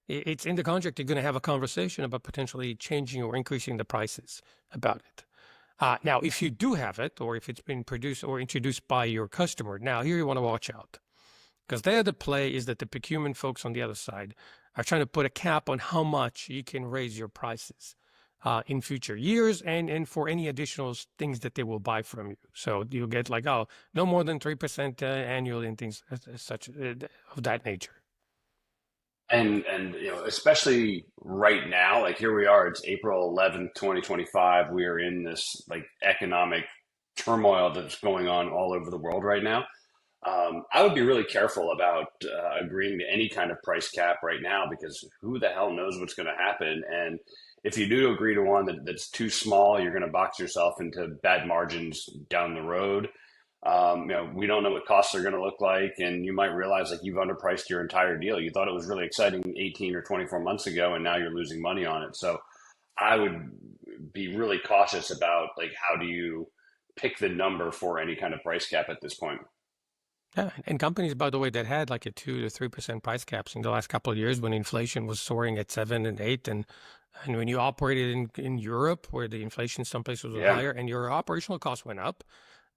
it's in the contract. You're going to have a conversation about potentially changing or increasing the prices about it. Now, if you do have it, or if it's been produced or introduced by your customer, now here you want to watch out. Because there the play is that the procurement folks on the other side are trying to put a cap on how much you can raise your prices in future years and for any additional things that they will buy from you. So you get like, oh, no more than 3% annually and things as such of that nature. And especially right now, like here we are, it's April 11th, 2025. We are in this like economic turmoil that's going on all over the world right now. I would be really careful about agreeing to any kind of price cap right now because who the hell knows what's going to happen. And if you do agree to one that's too small, you're going to box yourself into bad margins down the road. We don't know what costs are going to look like, and you might realize like you've underpriced your entire deal. You thought it was really exciting 18 or 24 months ago, and now you're losing money on it. So I would be really cautious about like how do you pick the number for any kind of price cap at this point. Yeah, and companies, by the way, that had like a 2 to 3% price caps in the last couple of years when inflation was soaring at 7 and 8, and when you operated in Europe where the inflation some places was Yeah, higher and your operational costs went up,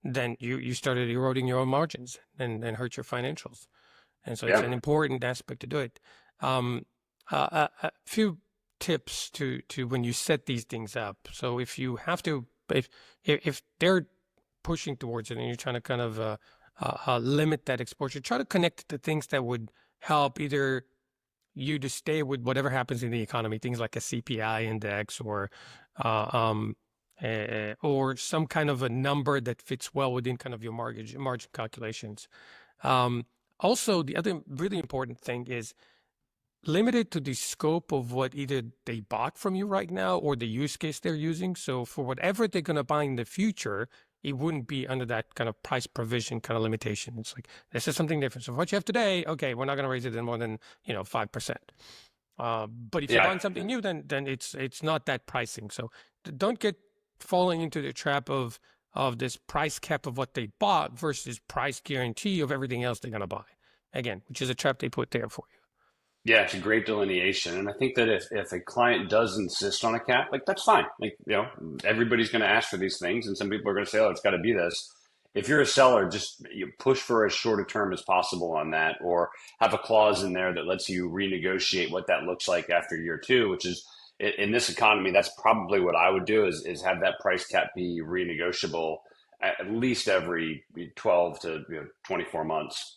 then you started eroding your own margins and hurt your financials. And so it's yeah. an important aspect to do it. Um, a few tips to when you set these things up. So if you have to, if they're pushing towards it and you're trying to kind of limit that exposure, try to connect it to things that would help either you to stay with whatever happens in the economy, things like a CPI index uh, um, or some kind of a number that fits well within kind of your margin calculations. Um, Also, the other really important thing is limited to the scope of what either they bought from you right now or the use case they're using. So for whatever they're going to buy in the future, it wouldn't be under that kind of price provision kind of limitation. It's like, this is something different. So what you have today, okay, we're not going to raise it in more than, 5%. But if you're Yeah, buying something new, then it's not that pricing. So don't get falling into the trap of this price cap of what they bought versus price guarantee of everything else they're going to buy. Again, which is a trap they put there for you. yeah, it's a great delineation. And I think that if a client does insist on a cap, like that's fine. Like, everybody's going to ask for these things, and some people are going to say, oh, it's got to be this. If you're a seller, just you push for as short a term as possible on that, or have a clause in there that lets you renegotiate what that looks like after year two, which is in this economy, that's probably what I would do is have that price cap be renegotiable at least every 12 to 24 months.